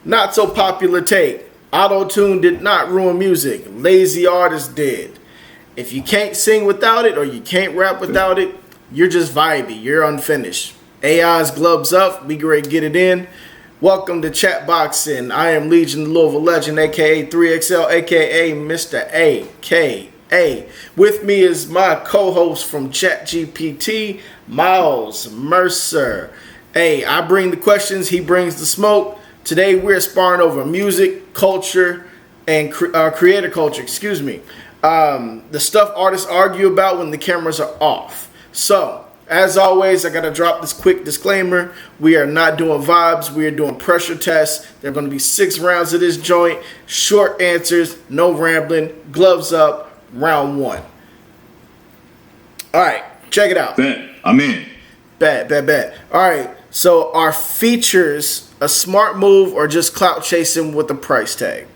Not so popular take. Auto-tune did not ruin music. Lazy artists did. If you can't sing without it or you can't rap without it, you're just vibey. You're unfinished. AI's gloves up. We ready to get it in. Welcome to ChatBoxin. I am Legion, the Louisville Legend, a.k.a. 3XL, a.k.a. Mr. A.K.A. With me is my co-host from ChatGPT, Miles Mercer. Hey, I bring the questions, he brings the smoke. Today we're sparring over music, culture, and creator culture, the stuff artists argue about when the cameras are off. So, as always, I got to drop this quick disclaimer. We are not doing vibes. We are doing pressure tests. There are going to be 6 rounds of this joint. Short answers, no rambling. Gloves up, round 1. All right, check it out. Bet. I'm in. Bet. All right, so are features a smart move or just clout chasing with a price tag?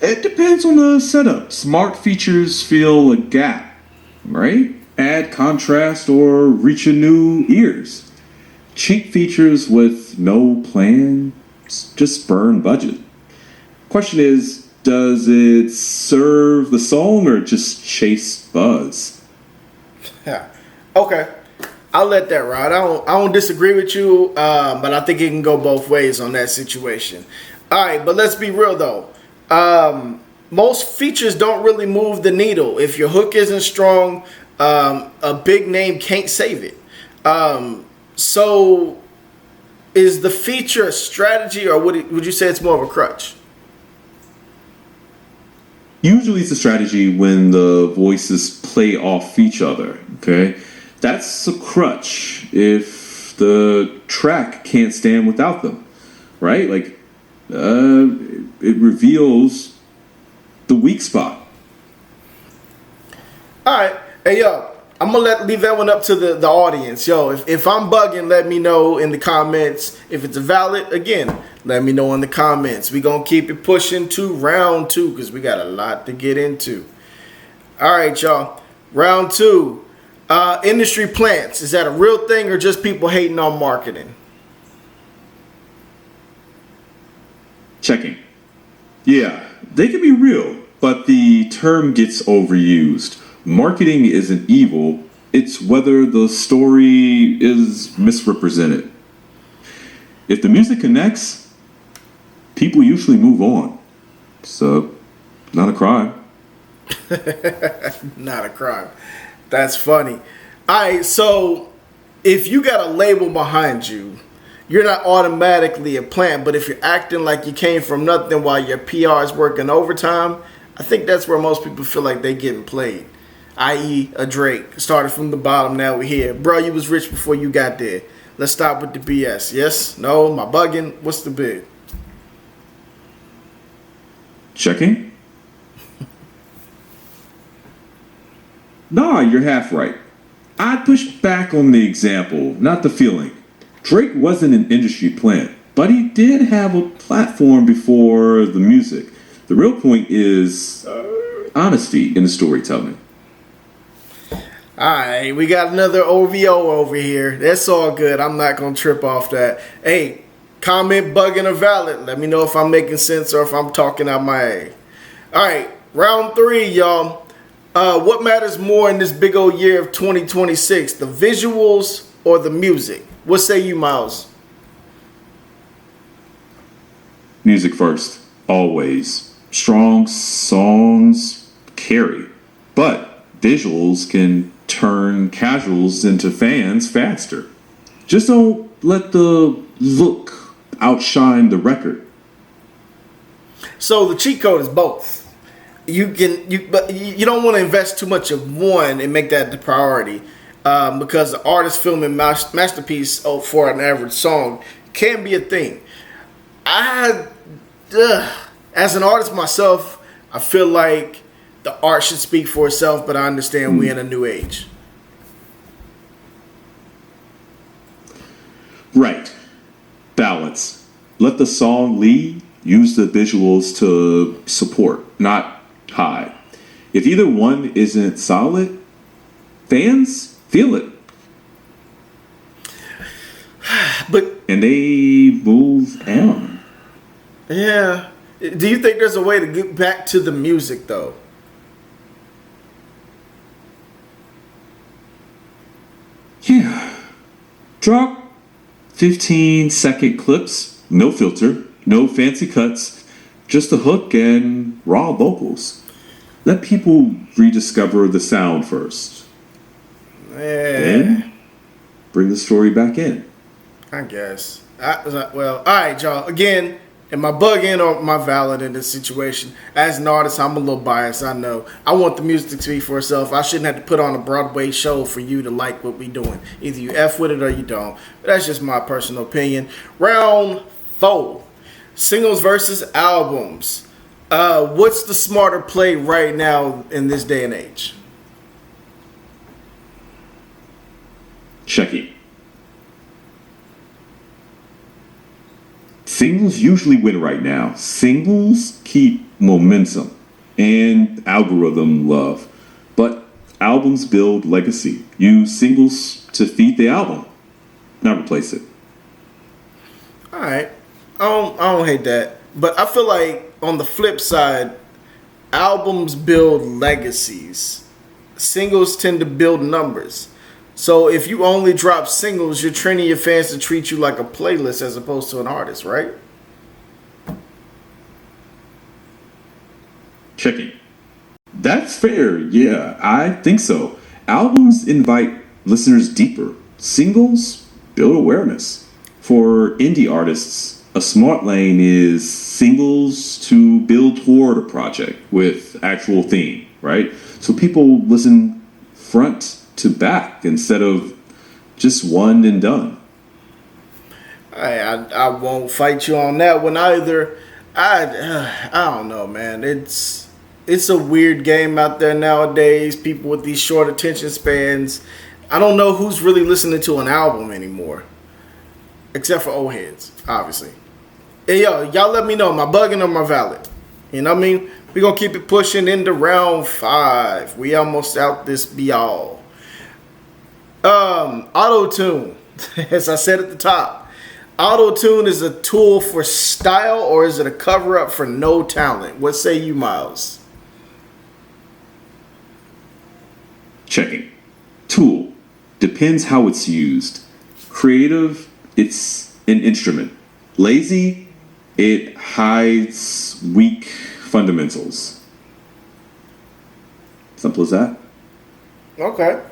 It depends on the setup. Smart features fill a gap, right? Add contrast or reach a new ears. Cheap features with no plan just burn budget. Question is, does it serve the song or just chase buzz? Yeah. Okay. I'll let that ride. I don't disagree with you, but I think it can go both ways on that situation. All right, but let's be real though. Most features don't really move the needle. If your hook isn't strong, a big name can't save it. So is the feature a strategy, or would you say it's more of a crutch? Usually it's a strategy when the voices play off each other, okay? That's a crutch if the track can't stand without them, right? Like, it reveals the weak spot. All right. Hey, yo, I'm going to leave that one up to the audience. Yo, if I'm bugging, let me know in the comments. If it's valid, again, let me know in the comments. We're going to keep it pushing to round 2 because we got a lot to get into. All right, y'all. Round 2. Industry plants. Is that a real thing or just people hating on marketing? Checking. Yeah, they can be real, but the term gets overused. Marketing isn't evil, it's whether the story is misrepresented. If the music connects, people usually move on. So, not a crime. Not a crime. That's funny. All right, so if you got a label behind you, you're not automatically a plant, but if you're acting like you came from nothing while your PR is working overtime, I think that's where most people feel like they getting played. I.e. a Drake. Started from the bottom, now we're here. Bro, you was rich before you got there. Let's stop with the BS. Yes? No? My bugging? What's the bid? Checking? Nah, you're half right. I'd push back on the example, not the feeling. Drake wasn't an industry plant, but he did have a platform before the music. The real point is honesty in the storytelling. Alright, we got another OVO over here. That's all good. I'm not going to trip off that. Hey, comment bugging or valid. Let me know if I'm making sense or if I'm talking out my ass. Alright, round 3, y'all. What matters more in this big old year of 2026? The visuals or the music? What say you, Miles? Music first, always. Strong songs carry, but visuals can turn casuals into fans faster. Just don't let the look outshine the record. So the cheat code is both. But you don't want to invest too much of one and make that the priority. Because the artist filming masterpiece for an average song can be a thing. As an artist myself, I feel like the art should speak for itself, but I understand we're in a new age. Right. Balance. Let the song lead. Use the visuals to support, not hide. If either one isn't solid, fans feel it. But and and they move on. Yeah. Do you think there's a way to get back to the music though? Yeah. Drop 15-second clips, no filter, no fancy cuts, just a hook and raw vocals. Let people rediscover the sound first. Yeah. Then bring the story back in. I guess. Well, all right, y'all. Again, am I bugging or am I valid in this situation? As an artist, I'm a little biased. I know. I want the music to speak for itself. I shouldn't have to put on a Broadway show for you to like what we doing. Either you F with it or you don't. But that's just my personal opinion. Round 4. Singles versus albums. What's the smarter play right now in this day and age? Check it. Singles usually win right now. Singles keep momentum and algorithm love. But albums build legacy. Use singles to feed the album, not replace it. All right. I don't hate that. But I feel like on the flip side, albums build legacies. Singles tend to build numbers. So if you only drop singles, you're training your fans to treat you like a playlist as opposed to an artist, right? Checking. That's fair. Yeah, I think so. Albums invite listeners deeper. Singles build awareness. For indie artists, a smart lane is singles to build toward a project with actual theme, right? So people listen front to back instead of just one and done. I won't fight you on that one either. I don't know, man. It's a weird game out there nowadays. People with these short attention spans. I don't know who's really listening to an album anymore, except for old heads, obviously. Hey, y'all let me know. Am I bugging or am I valid? You know what I mean? We're going to keep it pushing into round 5. We almost out this be all. Auto-tune. As I said at the top, auto-tune is a tool for style or is it a cover-up for no talent? What say you, Miles? Checking. Tool. Depends how it's used. Creative, it's an instrument. Lazy, it hides weak fundamentals. Simple as that. Okay.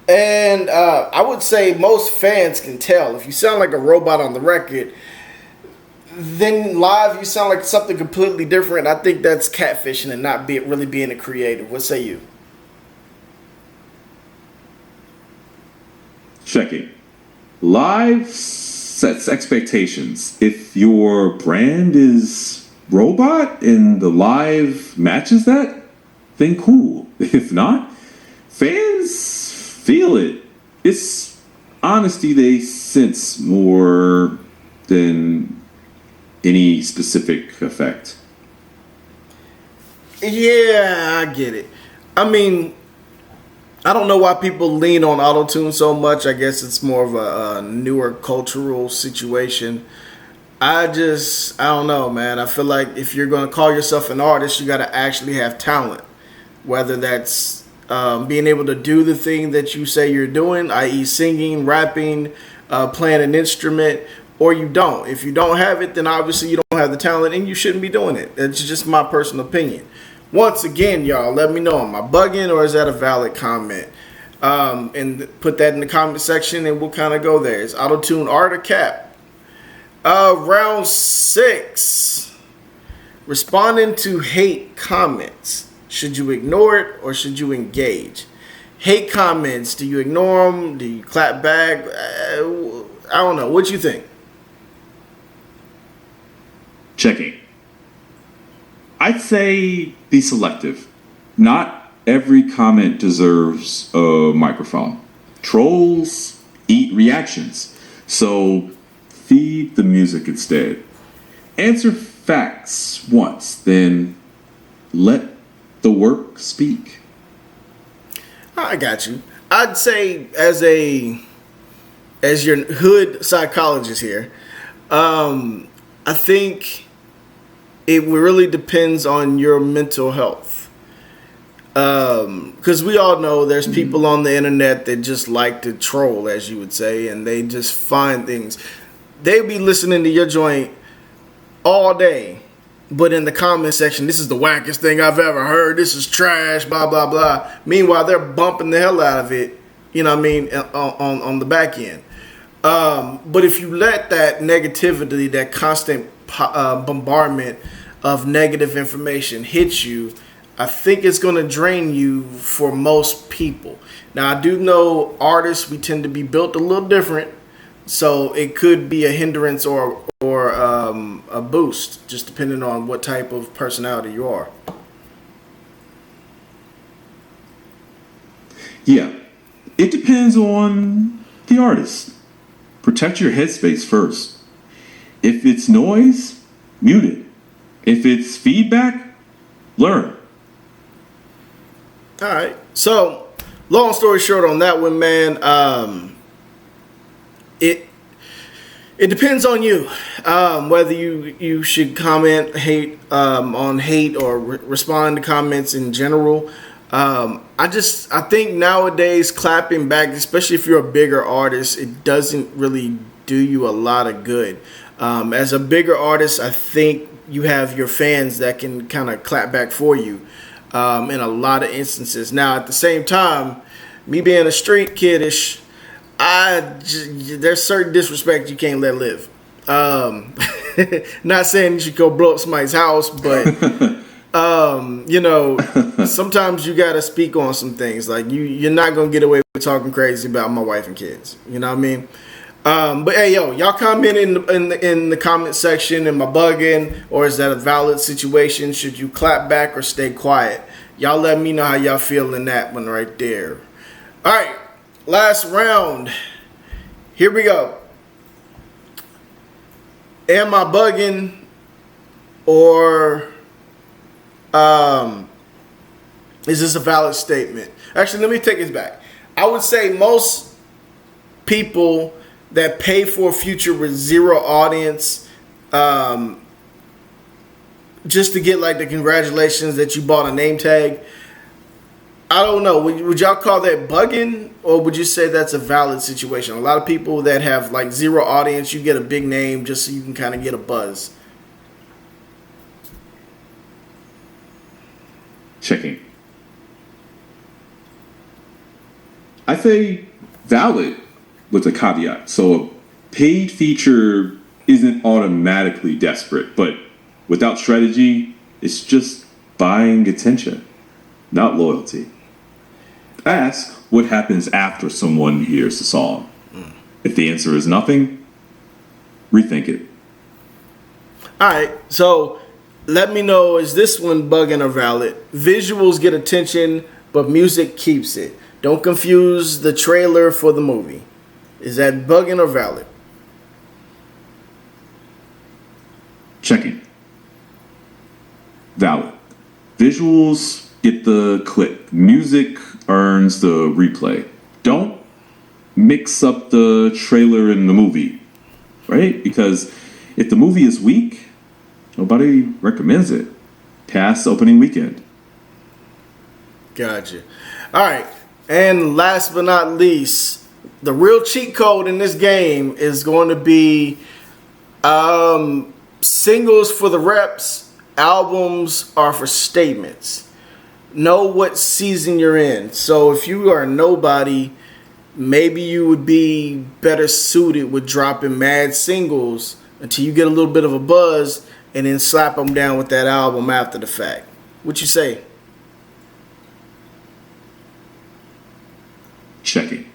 And I would say most fans can tell. If you sound like a robot on the record, then live you sound like something completely different. I think that's catfishing and not really being a creative. What say you? Checking. Live sets expectations. If your brand is robot and the live matches that, then cool. If not, fans feel it. It's honesty they sense more than any specific effect. Yeah, I get it. I mean, I don't know why people lean on auto-tune so much. I guess it's more of a newer cultural situation. I don't know, man. I feel like if you're going to call yourself an artist, you got to actually have talent. Whether that's being able to do the thing that you say you're doing, i.e. singing, rapping, playing an instrument, or you don't. If you don't have it, then obviously you don't have the talent and you shouldn't be doing it. That's just my personal opinion. Once again, y'all, let me know. Am I bugging or is that a valid comment? And put that in the comment section and we'll kind of go there. Is auto-tune art or cap? Round 6. Responding to hate comments. Should you ignore it or should you engage? Hate comments, do you ignore them? Do you clap back? I don't know. What you think? Checking. I'd say be selective. Not every comment deserves a microphone. Trolls eat reactions. So feed the music instead. Answer facts once, then let the work speak. I got you. I'd say as a as your hood psychologist here, I think it really depends on your mental health. Because we all know there's people on the internet that just like to troll, as you would say, and they just find things. They be listening to your joint all day, but in the comment section, this is the wackest thing I've ever heard. This is trash, blah, blah, blah. Meanwhile, they're bumping the hell out of it, you know what I mean, on the back end. But if you let that negativity, that constant bombardment of negative information hit you, I think it's going to drain you for most people. Now, I do know artists, we tend to be built a little different, so it could be a hindrance or a boost, just depending on what type of personality you are. Yeah, it depends on the artist. Protect your headspace first. If it's noise, mute it. If it's feedback, learn. All right. So, long story short on that one, man, it depends on you, whether you should comment on hate or respond to comments in general. I think nowadays clapping back, especially if you're a bigger artist, it doesn't really do you a lot of good. As a bigger artist, I think you have your fans that can kind of clap back for you in a lot of instances. Now, at the same time, me being a street kiddish, there's certain disrespect you can't let live. Not saying you should go blow up somebody's house, but sometimes you gotta speak on some things. Like you're not gonna get away with talking crazy about my wife and kids. You know what I mean? But hey, y'all comment in the comment section. Am I bugging, or is that a valid situation? Should you clap back or stay quiet? Y'all let me know how y'all feel in that one right there. All right, last round. Here we go. Am I bugging, or is this a valid statement? Actually, let me take this back. I would say most people that pay for a future with zero audience, just to get like the congratulations that you bought a name tag. I don't know. Would y'all call that bugging, or would you say that's a valid situation? A lot of people that have like zero audience, you get a big name just so you can kind of get a buzz. Checking. I say valid with a caveat. So a paid feature isn't automatically desperate, but without strategy, it's just buying attention, not loyalty. Ask what happens after someone hears the song. If the answer is nothing, rethink it. All right, so let me know, is this one bugging or valid? Visuals get attention, but music keeps it. Don't confuse the trailer for the movie. Is that bugging or valid? Checking. Valid. Visuals get the click. Music earns the replay. Don't mix up the trailer and the movie, right? Because if the movie is weak, nobody recommends it past opening weekend. Gotcha. All right. And last but not least, the real cheat code in this game is going to be singles for the reps, albums are for statements. Know what season you're in. So if you are nobody, maybe you would be better suited with dropping mad singles until you get a little bit of a buzz and then slap them down with that album after the fact. What you say? Checking.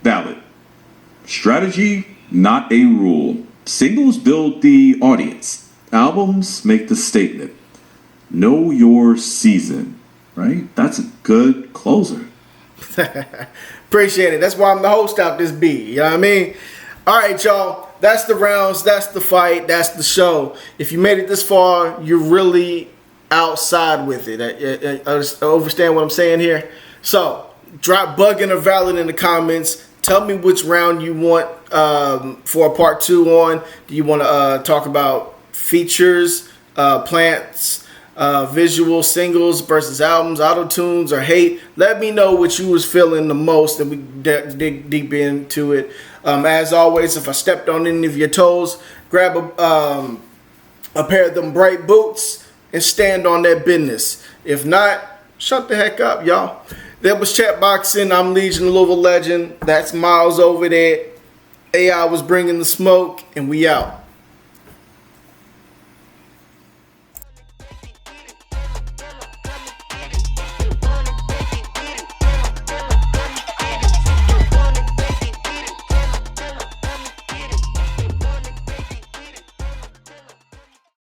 Valid. Strategy, not a rule. Singles build the audience. Albums make the statement. Know your season, right? That's a good closer. Appreciate it. That's why I'm the host out this beat. You know what I mean? All right, y'all. That's the rounds. That's the fight. That's the show. If you made it this far, you're really outside with it. I understand what I'm saying here. So, drop bugging or valid in the comments. Tell me which round you want for a part 2 on. Do you want to talk about features, plants, visual singles versus albums, auto tunes, or hate? Let me know what you was feeling the most, and we dig deep into it. As always, if I stepped on any of your toes, grab a pair of them bright boots and stand on that business. If not, shut the heck up, y'all. That was ChatBoxin. I'm Legion Louisville Legend. That's Miles over there. AI was bringing the smoke, and we out.